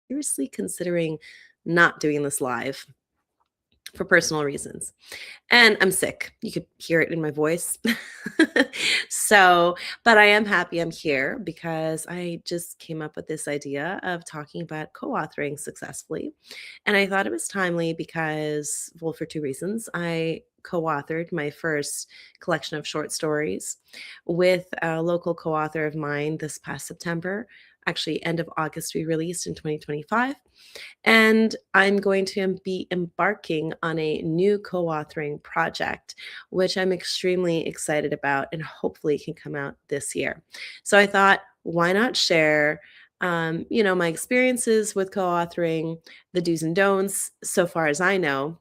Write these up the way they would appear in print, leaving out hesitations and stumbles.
Seriously considering not doing this live for personal reasons. And I'm sick. You could hear it in my voice. So, but I am happy I'm here because I just came up with this idea of talking about co authoring successfully. And I thought it was timely because, well, for two reasons. I co authored my first collection of short stories with a local co author of mine this past September. Actually, end of August, we released in 2025. And I'm going to be embarking on a new co authoring project, which I'm extremely excited about and hopefully can come out this year. So I thought, why not share? My experiences with co-authoring, the do's and don'ts, so far as I know,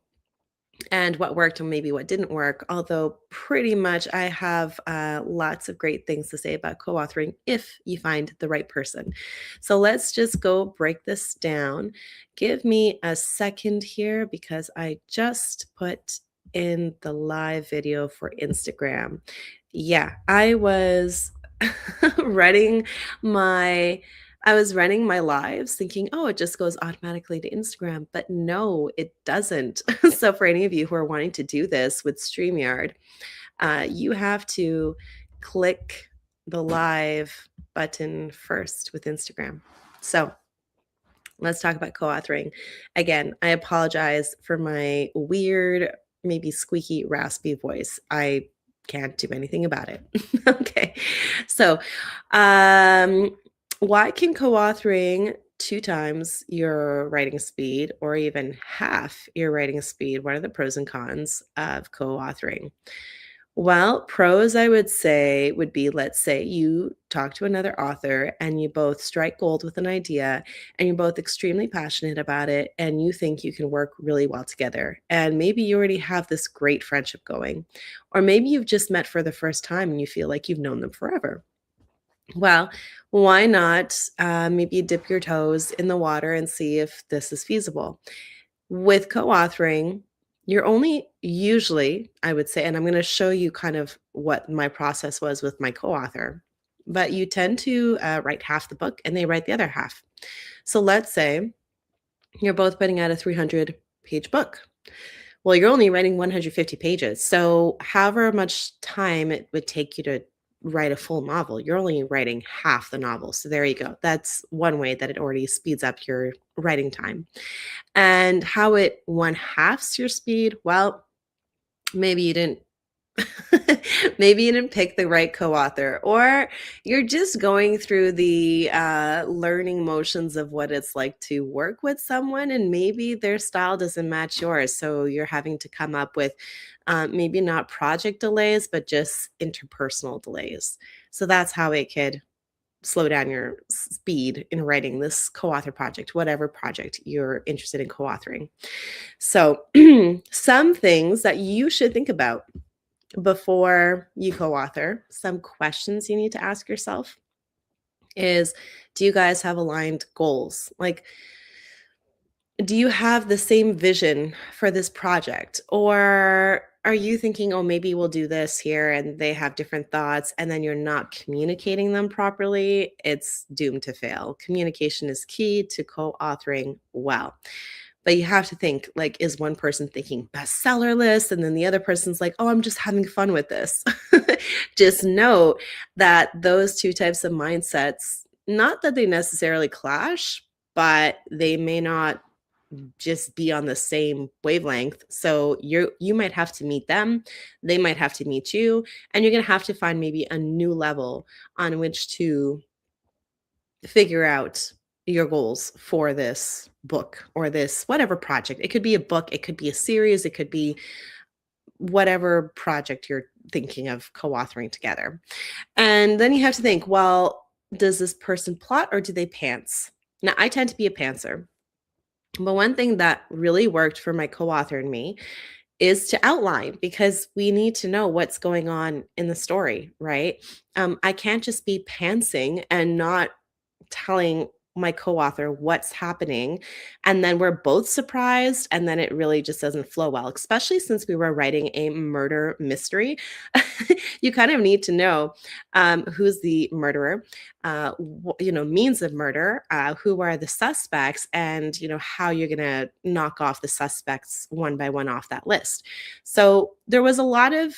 and what worked and maybe what didn't work. Although, pretty much, I have lots of great things to say about co authoring if you find the right person. So, let's just go break this down. Give me a second here because I just put in the live video for Instagram. Yeah, I was running my I was running my lives thinking, "Oh, it just goes automatically to Instagram," but no, it doesn't. So for any of you who are wanting to do this with StreamYard, you have to click the live button first with Instagram. So let's talk about co-authoring. Again, I apologize for my weird, maybe squeaky, raspy voice. I can't do anything about it. Okay. So, um, why can co-authoring two times your writing speed or even half your writing speed? What are the pros and cons of co-authoring? Well, pros, I would say, would be, let's say you talk to another author and you both strike gold with an idea and you're both extremely passionate about it and you think you can work really well together. And maybe you already have this great friendship going. Or maybe you've just met for the first time and you feel like you've known them forever. Well, why not maybe dip your toes in the water and see if this is feasible? With co-authoring, you're only usually, I would say, and I'm going to show you kind of what my process was with my co-author, but you tend to write half the book and they write the other half. So let's say you're both putting out a 300-page book. Well, you're only writing 150 pages. So however much time it would take you to write a full novel, you're only writing half the novel. So there you go. That's one way that it already speeds up your writing time. And how it one halves your speed, well, maybe you didn't maybe you didn't pick the right co-author, or you're just going through the learning motions of what it's like to work with someone, and maybe their style doesn't match yours. So you're having to come up with maybe not project delays, but just interpersonal delays. So that's how it could slow down your speed in writing this co-author project, whatever project you're interested in co-authoring. So some things that you should think about before you co-author, some questions you need to ask yourself is, do you guys have aligned goals? Like, do you have the same vision for this project? Or are you thinking, oh, maybe we'll do this here, and they have different thoughts, and then you're not communicating them properly? It's doomed to fail. Communication is key to co-authoring well. But you have to think, like, is one person thinking bestseller list and then the other person's like, oh, I'm just having fun with this. Just note that those two types of mindsets, not that they necessarily clash, but they may not just be on the same wavelength. So you might have to meet them, they might have to meet you, and you're going to have to find maybe a new level on which to figure out your goals for this book or this whatever project. It could be a book, it could be a series, it could be whatever project you're thinking of co-authoring together. And then you have to think, well, does this person plot or do they pants? Now, I tend to be a pantser. But one thing that really worked for my co-author and me is to outline, because we need to know what's going on in the story, right? I can't just be pantsing and not telling my co-author what's happening, and then we're both surprised, and then it really just doesn't flow well, especially since we were writing a murder mystery. You kind of need to know who's the murderer, means of murder, who are the suspects, and how you're going to knock off the suspects one by one off that list. So there was a lot of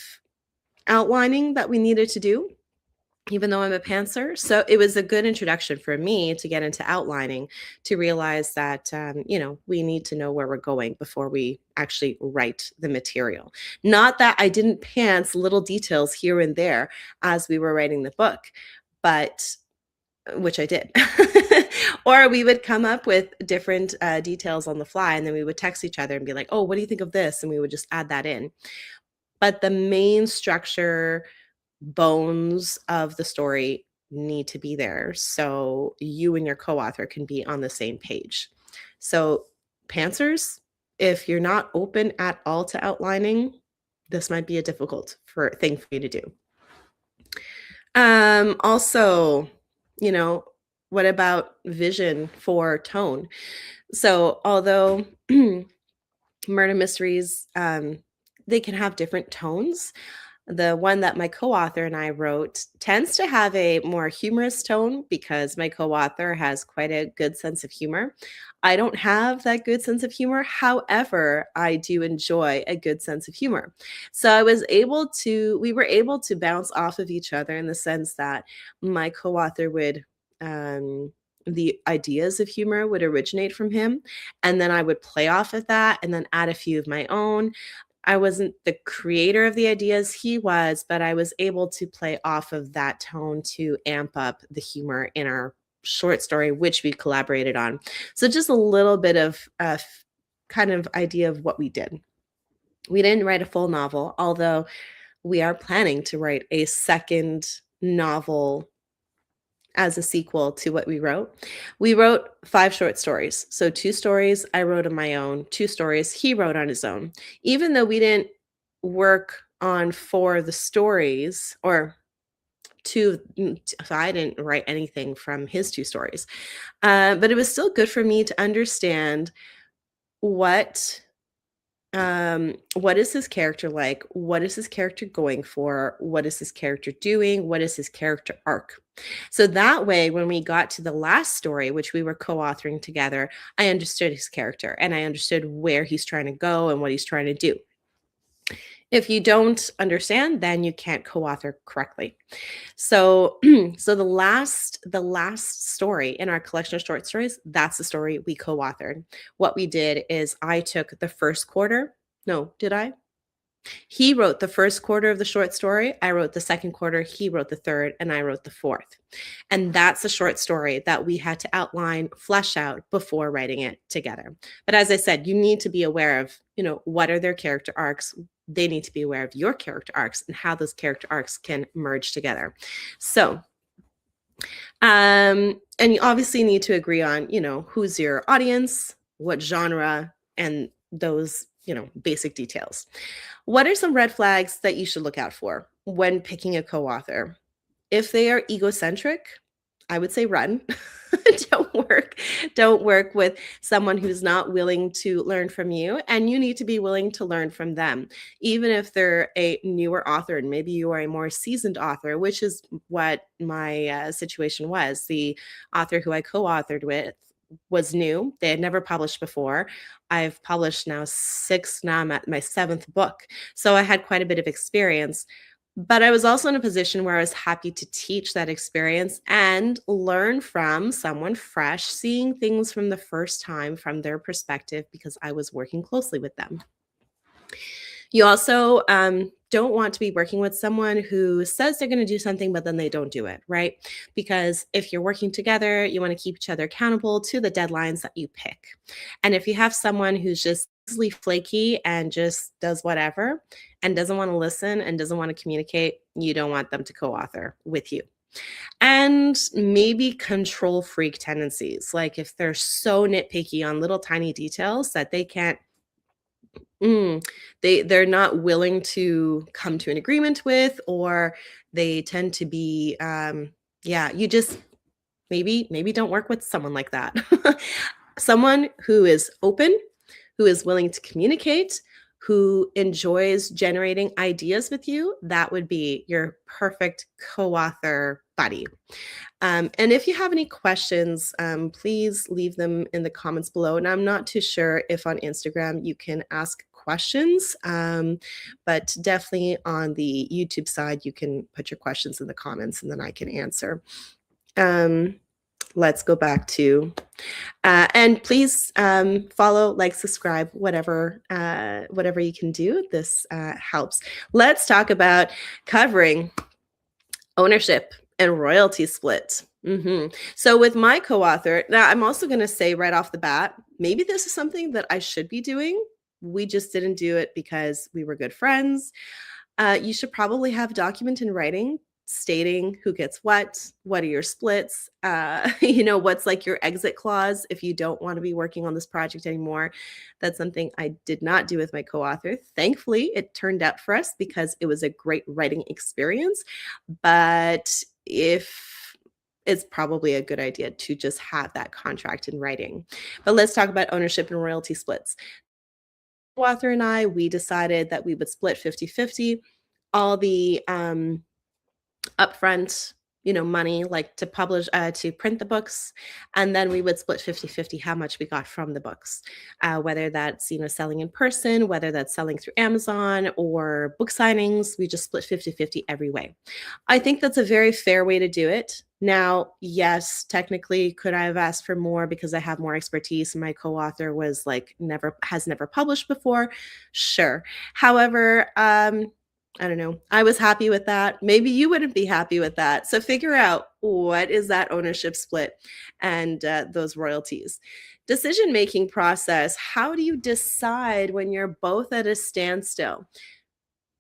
outlining that we needed to do, even though I'm a pantser. So it was a good introduction for me to get into outlining, to realize that, we need to know where we're going before we actually write the material. Not that I didn't pants little details here and there as we were writing the book, but which I did. Or we would come up with different details on the fly, and then we would text each other and be like, oh, what do you think of this? And we would just add that in. But the main structure, bones of the story need to be there, so you and your co-author can be on the same page. So, pantsers, if you're not open at all to outlining, this might be a difficult thing for you to do. Also, what about vision for tone? So, although murder mysteries, they can have different tones. The one that my co-author and I wrote tends to have a more humorous tone, because my co-author has quite a good sense of humor. I don't have that good sense of humor. However, I do enjoy a good sense of humor. So we were able to bounce off of each other, in the sense that my co-author the ideas of humor would originate from him, and then I would play off of that and then add a few of my own. I wasn't the creator of the ideas, he was, but I was able to play off of that tone to amp up the humor in our short story, which we collaborated on. So just a little bit of kind of idea of what we did. We didn't write a full novel, although we are planning to write a second novel as a sequel to what we wrote. We wrote 5 short stories. So 2 stories I wrote on my own, 2 stories he wrote on his own. Even though we didn't work on 4 of the stories, or 2, so I didn't write anything from his 2 stories. But it was still good for me to understand what is his character like? What is his character going for? What is his character doing? What is his character arc? So that way, when we got to the last story, which we were co-authoring together, I understood his character, and I understood where he's trying to go and what he's trying to do. If you don't understand, then you can't co-author correctly. So, so the last story in our collection of short stories, that's the story we co-authored. What we did is I took the first quarter. No, did I? He wrote the first quarter of the short story. I wrote the second quarter. He wrote the third, and I wrote the fourth. And that's a short story that we had to outline, flesh out before writing it together. But as I said, you need to be aware of, what are their character arcs? They need to be aware of your character arcs and how those character arcs can merge together. So, and you obviously need to agree on, who's your audience, what genre, and those, basic details. What are some red flags that you should look out for when picking a co-author? If they are egocentric, I would say run. Don't work with someone who's not willing to learn from you, and you need to be willing to learn from them. Even if they're a newer author and maybe you are a more seasoned author, which is what my situation was. The author who I co-authored with was new. They had never published before. I've published now 6, now I'm at my 7th book. So I had quite a bit of experience. But I was also in a position where I was happy to teach that experience and learn from someone fresh, seeing things from the first time from their perspective, because I was working closely with them. You also don't want to be working with someone who says they're going to do something, but then they don't do it, right? Because if you're working together, you want to keep each other accountable to the deadlines that you pick. And if you have someone who's just easily flaky and just does whatever and doesn't want to listen and doesn't want to communicate, you don't want them to co-author with you. And maybe control freak tendencies, like if they're so nitpicky on little tiny details that they can't Mm, they're not willing to come to an agreement with, or they tend to be, yeah, you just maybe don't work with someone like that. Someone who is open, who is willing to communicate, who enjoys generating ideas with you, that would be your perfect co-author buddy. And if you have any questions, please leave them in the comments below. And I'm not too sure if on Instagram you can ask questions, but definitely on the YouTube side, you can put your questions in the comments and then I can answer. Um, let's go back to and please follow, like, subscribe, whatever you can do. This helps. Let's talk about covering ownership and royalty split. So with my co-author, now I'm also going to say right off the bat, maybe this is something that I should be doing. We just didn't do it because we were good friends. You should probably have a document in writing stating who gets what are your splits, what's like your exit clause if you don't want to be working on this project anymore. That's something I did not do with my co-author. Thankfully, it turned out for us because it was a great writing experience. But if it's probably a good idea to just have that contract in writing. But let's talk about ownership and royalty splits. Co-author and I, we decided that we would split 50-50 all the upfront, money, like to publish, to print the books. And then we would split 50-50 how much we got from the books, whether that's, selling in person, whether that's selling through Amazon or book signings. We just split 50-50 every way. I think that's a very fair way to do it. Now, yes, technically, could I have asked for more because I have more expertise? My co-author was like has never published before. Sure. However, I don't know. I was happy with that. Maybe you wouldn't be happy with that. So figure out what is that ownership split and those royalties. Decision-making process. How do you decide when you're both at a standstill?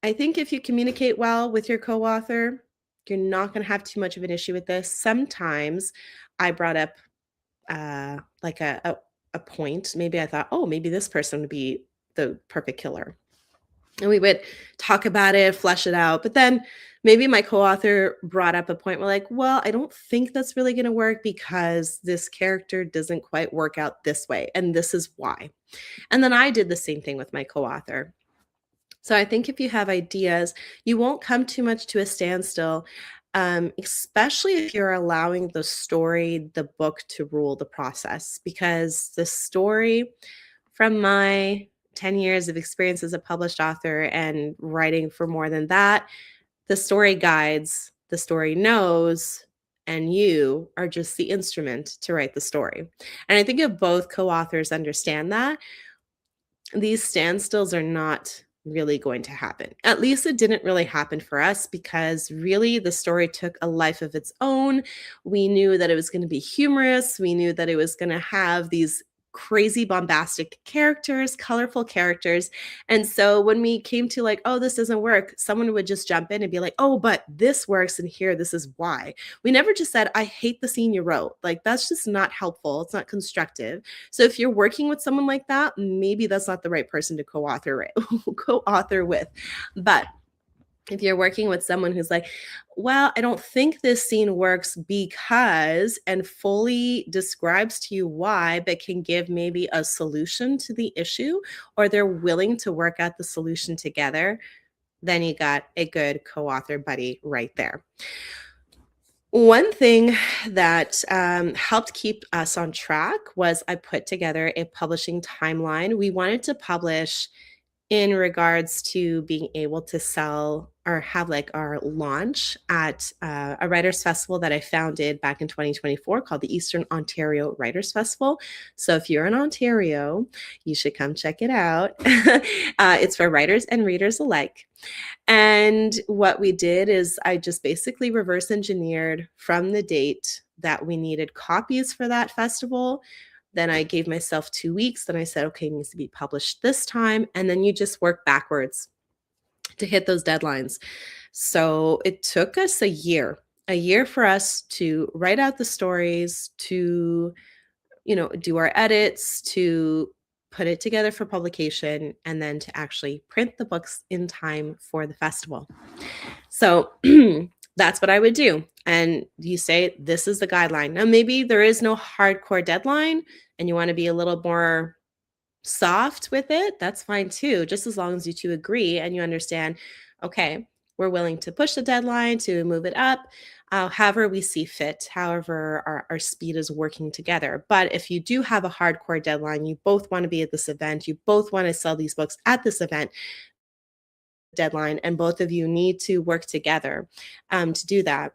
I think if you communicate well with your co-author, you're not going to have too much of an issue with this. Sometimes I brought up like a point. Maybe I thought, oh, maybe this person would be the perfect killer. And we would talk about it, flesh it out. But then maybe my co-author brought up a point where like, well, I don't think that's really going to work because this character doesn't quite work out this way. And this is why. And then I did the same thing with my co-author. So I think if you have ideas, you won't come too much to a standstill, especially if you're allowing the story, the book to rule the process, because the story, from my 10 years of experience as a published author and writing for more than that, the story guides, the story knows, and you are just the instrument to write the story. And I think if both co-authors understand that, these standstills are not really going to happen. At least it didn't really happen for us because really the story took a life of its own. We knew that it was going to be humorous. We knew that it was going to have these crazy bombastic characters, colorful characters. And so when we came to like, oh, this doesn't work, someone would just jump in and be like, oh, but this works and here, this is why. We never just said, I hate the scene you wrote. Like, that's just not helpful. It's not constructive. So if you're working with someone like that, maybe that's not the right person to co-author with. But if you're working with someone who's like, well, I don't think this scene works because, and fully describes to you why, but can give maybe a solution to the issue, or they're willing to work out the solution together, then you got a good co-author buddy right there. One thing that helped keep us on track was I put together a publishing timeline. We wanted to publish in regards to being able to sell or have like our launch at a writers festival that I founded back in 2024 called the Eastern Ontario Writers Festival. So if you're in Ontario, you should come check it out. It's for writers and readers alike. And what we did is I just basically reverse engineered from the date that we needed copies for that festival. Then I gave myself 2 weeks. Then I said, okay, it needs to be published this time. And then you just work backwards to hit those deadlines. So it took us a year for us to write out the stories, to, do our edits, to put it together for publication, and then to actually print the books in time for the festival. So that's what I would do. And you say, this is the guideline. Now, maybe there is no hardcore deadline and you want to be a little more soft with it. That's fine too, just as long as you two agree and you understand, okay, we're willing to push the deadline, to move it up, however we see fit, however our speed is working together. But if you do have a hardcore deadline, you both want to be at this event, you both want to sell these books at this event, deadline, and both of you need to work together to do that.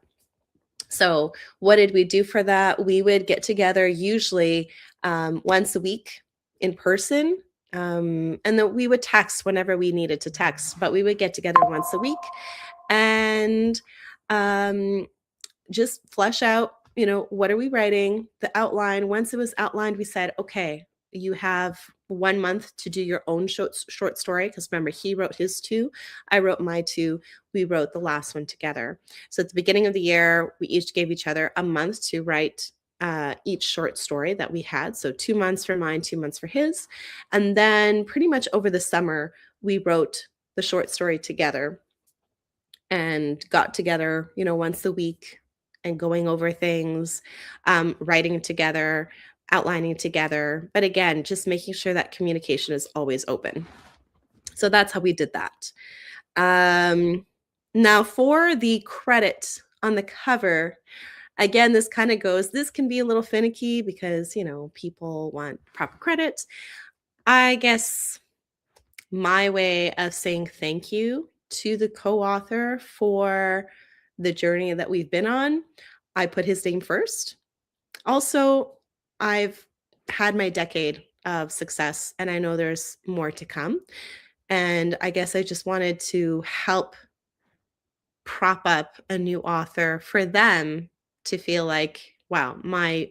So what did we do for that? We would get together usually once a week in person. And then we would text whenever we needed to text, but we would get together once a week and just flesh out, what are we writing, the outline. Once it was outlined, we said, okay, you have 1 month to do your own short story. Because remember, he wrote his 2, I wrote my 2, we wrote the last one together. So at the beginning of the year, we each gave each other a month to write each short story that we had. So 2 months for mine, 2 months for his. And then pretty much over the summer, we wrote the short story together and got together, once a week and going over things, writing together, outlining together. But again, just making sure that communication is always open. So that's how we did that. Now for the credit on the cover, again, this can be a little finicky because, people want proper credit. I guess my way of saying thank you to the co-author for the journey that we've been on, I put his name first. Also, I've had my decade of success and I know there's more to come. And I guess I just wanted to help prop up a new author for them to feel like, wow, my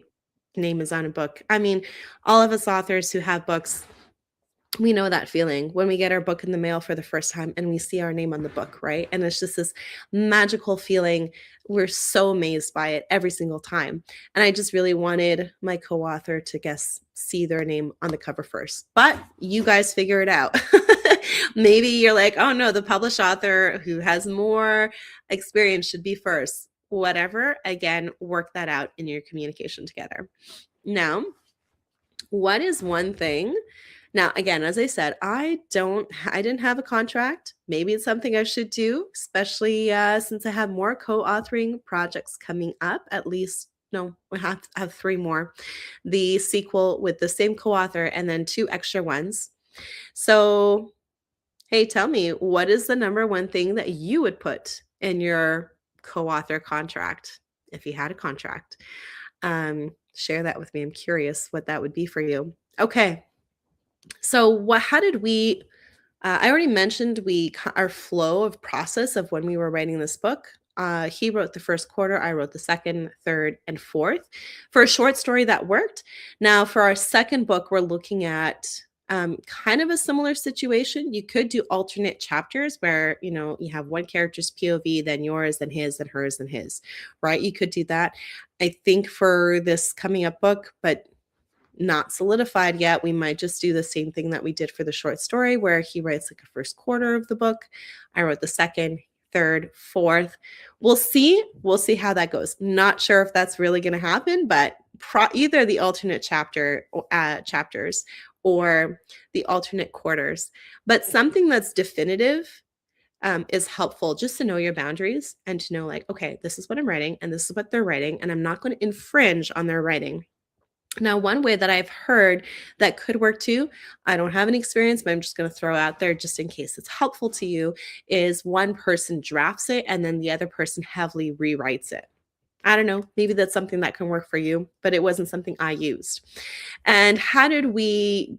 name is on a book. I mean, all of us authors who have books, we know that feeling when we get our book in the mail for the first time and we see our name on the book, right? And it's just this magical feeling. We're so amazed by it every single time. And I just really wanted my co-author to see their name on the cover first. But you guys figure it out. Maybe you're like, oh no, the published author who has more experience should be first. Whatever. Again, work that out in your communication together. Now, what is one thing? Now, again, as I said, I didn't have a contract. Maybe it's something I should do, especially since I have more co-authoring projects coming up. At least, no, I have 3 more. The sequel with the same co-author and then 2 extra ones. So, hey, tell me, what is the number one thing that you would put in your co-author contract if you had a contract? Share that with me. I'm curious what that would be for you. Okay. So how did we, I already mentioned our flow of process of when we were writing this book. He wrote the first quarter, I wrote the second, third, and fourth. For a short story that worked. Now for our second book, we're looking at kind of a similar situation. You could do alternate chapters where, you have one character's POV, then yours, then his, then hers, then his, right? You could do that. I think for this coming up book, but not solidified yet, we might just do the same thing that we did for the short story where he writes like a first quarter of the book. I wrote the second, third, fourth. We'll see how that goes. Not sure if that's really going to happen, but either the alternate chapters or the alternate quarters. But something that's definitive is helpful, just to know your boundaries and to know like, okay, this is what I'm writing and this is what they're writing, and I'm not going to infringe on their writing. Now, one way that I've heard that could work too, I don't have any experience, but I'm just going to throw out there just in case it's helpful to you, is one person drafts it and then the other person heavily rewrites it. I don't know, maybe that's something that can work for you, but it wasn't something I used. And how did we,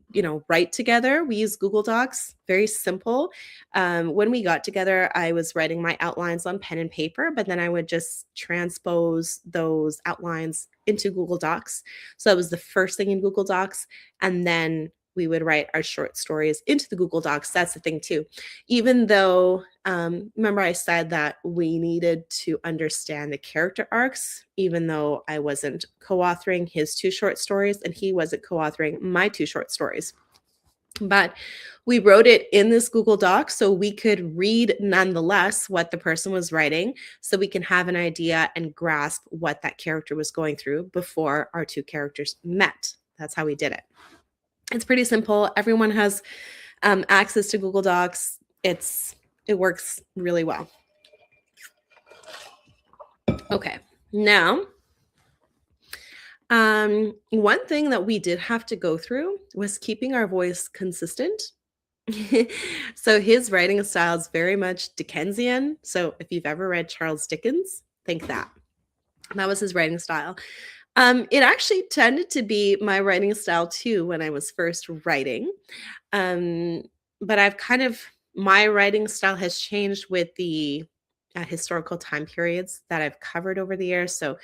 write together? We use Google Docs, very simple. When we got together, I was writing my outlines on pen and paper, but then I would just transpose those outlines into Google Docs. So that was the first thing in Google Docs. And then we would write our short stories into the Google Docs. That's the thing too. Even though, remember I said that we needed to understand the character arcs, even though I wasn't co-authoring his 2 short stories and he wasn't co-authoring my 2 short stories. But we wrote it in this Google Doc so we could read nonetheless what the person was writing, so we can have an idea and grasp what that character was going through before our two characters met. That's how we did it. It's pretty simple. Everyone has access to Google Docs. It works really well. Okay, now one thing that we did have to go through was keeping our voice consistent. So his writing style is very much Dickensian. So if you've ever read Charles Dickens, think that. That was his writing style. It actually tended to be my writing style too when I was first writing. Um, but my writing style has changed with the historical time periods that I've covered over the years. So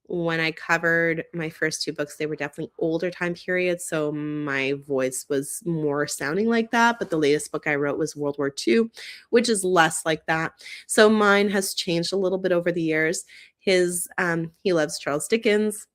when I covered my first two books, they were definitely older time periods. So my voice was more sounding like that. But the latest book I wrote was World War II, which is less like that. So mine has changed a little bit over the years. He loves Charles Dickens.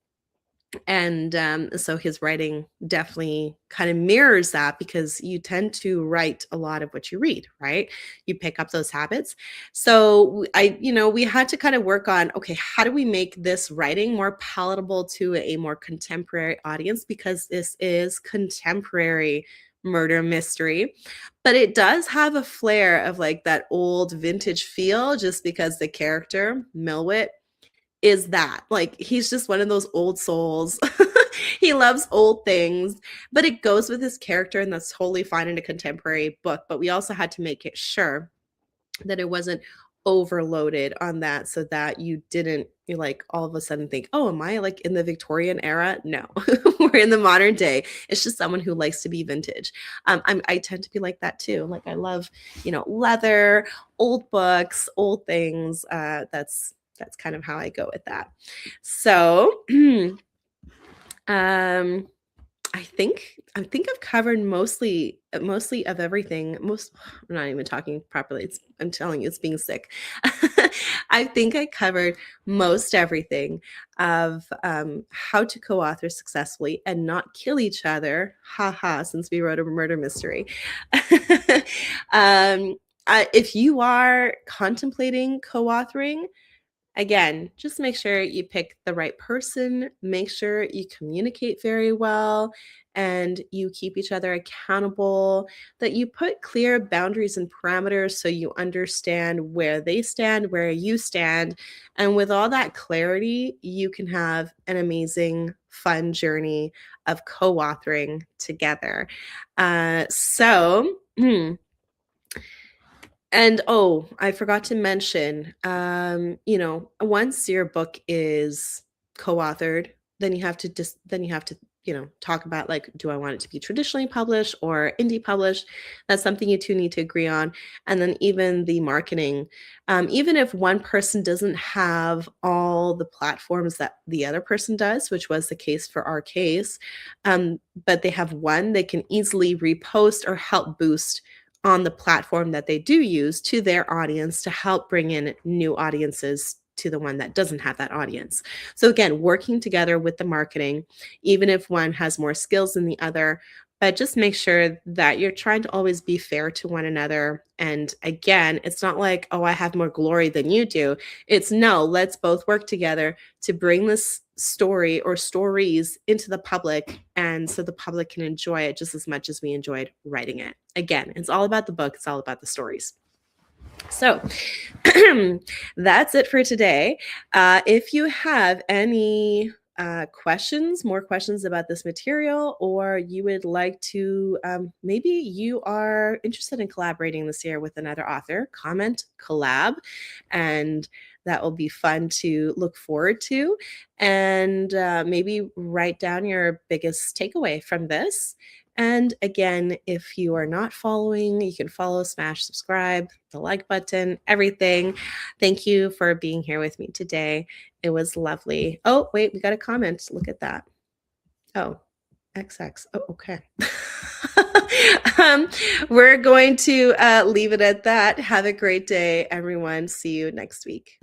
And so his writing definitely kind of mirrors that, because you tend to write a lot of what you read, right? You pick up those habits. So we had to kind of work on, okay, how do we make this writing more palatable to a more contemporary audience? Because this is contemporary murder mystery, but it does have a flair of like that old vintage feel, just because the character, Milwit, is that. Like, he's just one of those old souls. He loves old things, but it goes with his character, and that's totally fine in a contemporary book. But we also had to make it sure that it wasn't overloaded on that, so that you like all of a sudden think, oh, am I like in the Victorian era? No, we're in the modern day. It's just someone who likes to be vintage. I tend to be like that too. Like, I love, leather, old books, old things. That's kind of how I go with that. So, I think I've covered mostly of everything. I'm not even talking properly. I'm telling you, it's being sick. I think I covered most everything of how to co-author successfully and not kill each other. Haha, since we wrote a murder mystery. If you are contemplating co-authoring, again, just make sure you pick the right person, make sure you communicate very well, and you keep each other accountable, that you put clear boundaries and parameters so you understand where they stand, where you stand. And with all that clarity, you can have an amazing, fun journey of co authoring together. And I forgot to mention, once your book is co-authored, then you have to, talk about, like, do I want it to be traditionally published or indie published? That's something you two need to agree on. And then even the marketing, even if one person doesn't have all the platforms that the other person does, which was the case for our case, but they have one, they can easily repost or help boost on the platform that they do use to their audience to help bring in new audiences to the one that doesn't have that audience. So again, working together with the marketing, even if one has more skills than the other, but just make sure that you're trying to always be fair to one another. And again, it's not like, oh, I have more glory than you do. It's no, let's both work together to bring this story or stories into the public, and so the public can enjoy it just as much as we enjoyed writing it. Again, it's all about the book, it's all about the stories. So that's it for today. If you have any more questions about this material, or you would like to, maybe you are interested in collaborating this year with another author, comment, collab, and that will be fun to look forward to. And maybe write down your biggest takeaway from this. And again, if you are not following, you can follow, smash, subscribe, the like button, everything. Thank you for being here with me today. It was lovely. Oh, wait, we got a comment. Look at that. Oh, XX. Oh, okay. We're going to leave it at that. Have a great day, everyone. See you next week.